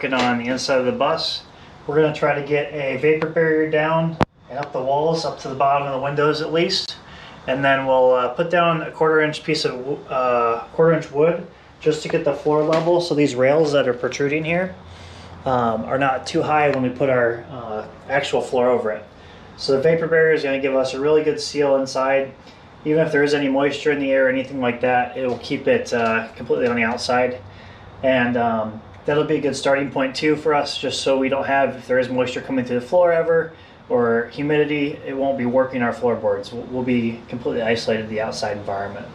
working on the inside of the bus. We're going to try to get a vapor barrier down and up the walls, up to the bottom of the windows at least. And then we'll put down a 1/4 inch piece of 1/4 inch wood just to get the floor level, so these rails that are protruding here are not too high when we put our actual floor over it. So the vapor barrier is going to give us a really good seal inside. Even if there is any moisture in the air or anything like that, it will keep it completely on the outside. And that'll be a good starting point too for us, just so we don't have, if there is moisture coming through the floor ever, or humidity, it won't be working our floorboards. We'll be completely isolated to the outside environment.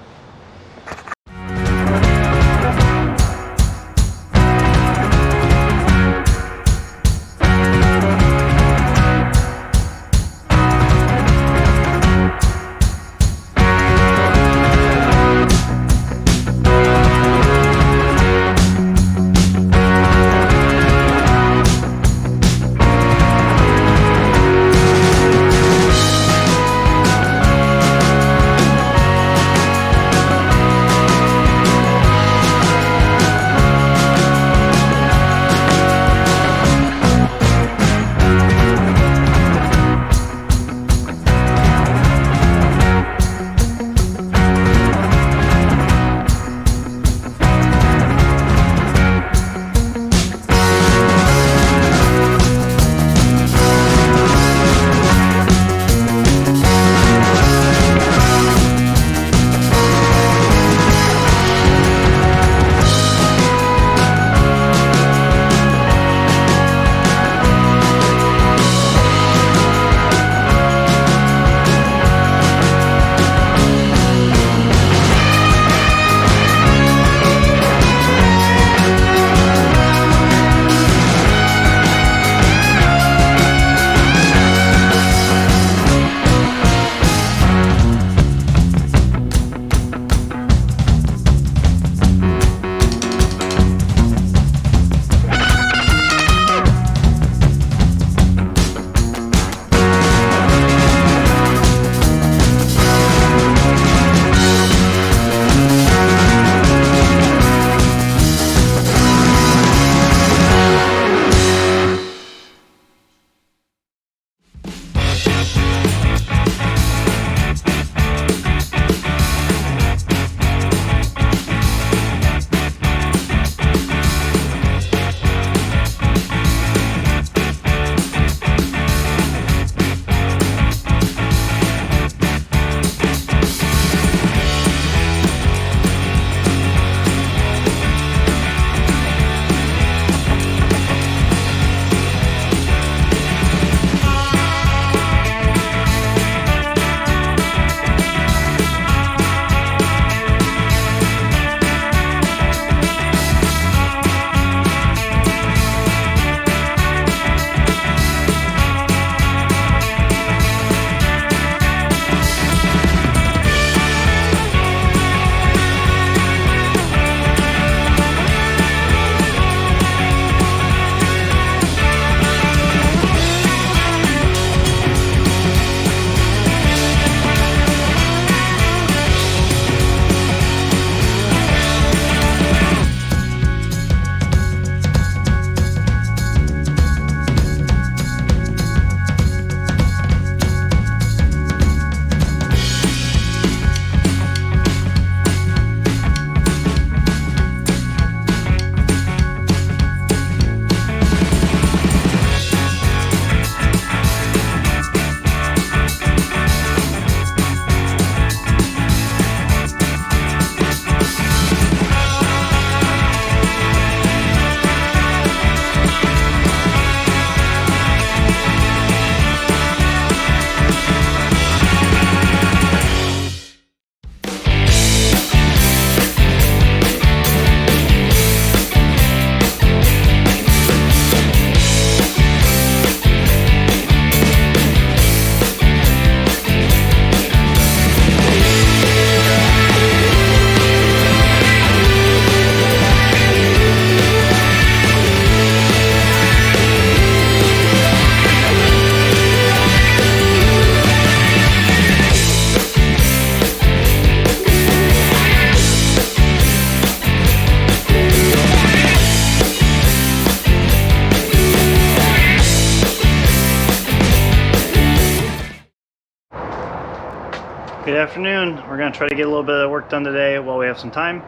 Good afternoon. We're going to try to get a little bit of work done today while we have some time.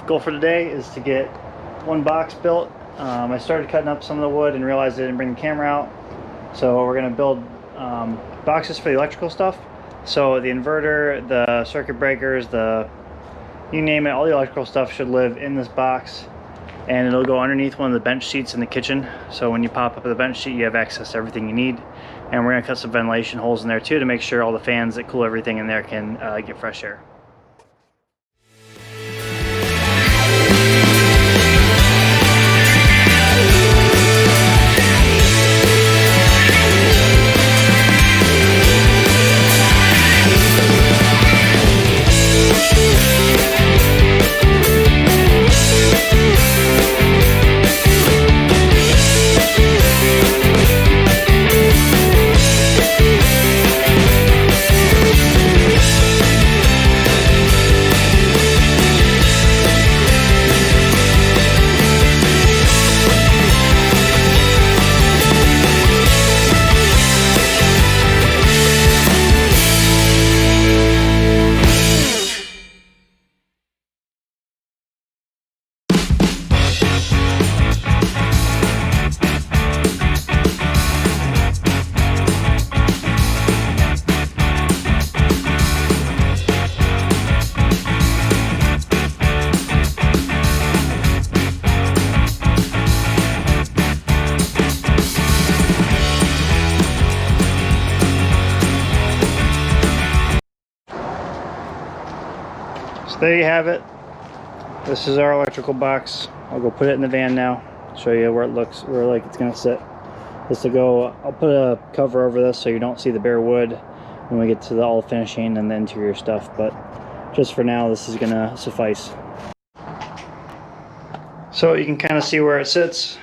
Goal for today is to get one box built. I started cutting up some of the wood and realized I didn't bring the camera out. So we're going to build boxes for the electrical stuff. So the inverter, the circuit breakers, you name it, all the electrical stuff should live in this box. And it'll go underneath one of the bench seats in the kitchen. So when you pop up the bench seat, you have access to everything you need. And we're going to cut some ventilation holes in there too to make sure all the fans that cool everything in there can get fresh air. So there you have it. This is our electrical box. I'll go put it in the van now. Show you where it looks, where like it's gonna sit. I'll put a cover over this so you don't see the bare wood when we get to all the finishing and the interior stuff. But just for now, this is gonna suffice. So you can kind of see where it sits.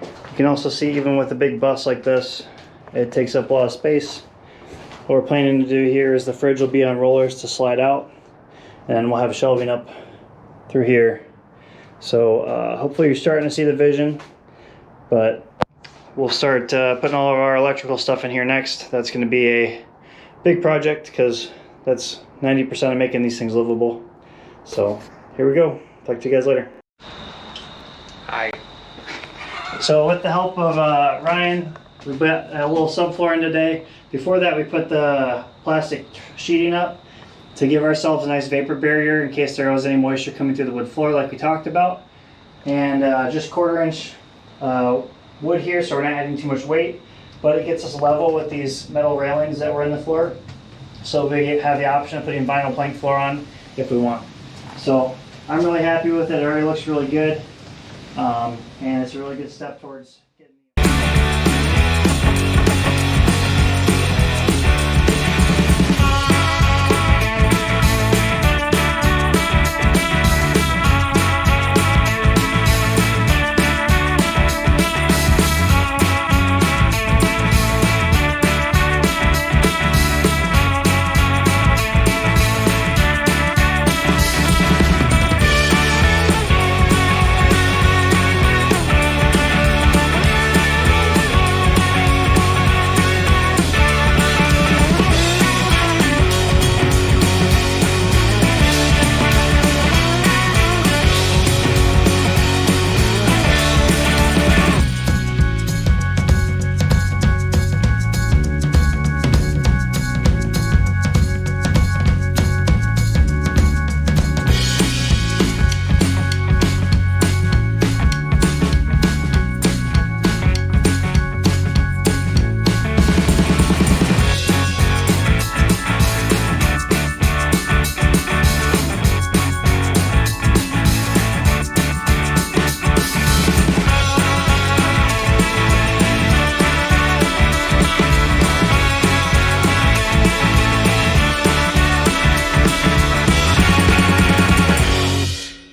You can also see even with a big bus like this, it takes up a lot of space. What we're planning to do here is the fridge will be on rollers to slide out. And we'll have shelving up through here. So hopefully you're starting to see the vision, but we'll start putting all of our electrical stuff in here next. That's going to be a big project because that's 90% of making these things livable. So here we go. Talk to you guys later. Hi. So with the help of Ryan, we put a little subfloor in today. Before that, we put the plastic sheeting up to give ourselves a nice vapor barrier in case there was any moisture coming through the wood floor like we talked about. And just 1/4 inch wood here, so we're not adding too much weight, but it gets us level with these metal railings that were in the floor. So we have the option of putting vinyl plank floor on if we want. So I'm really happy with it. It already looks really good. And it's a really good step towards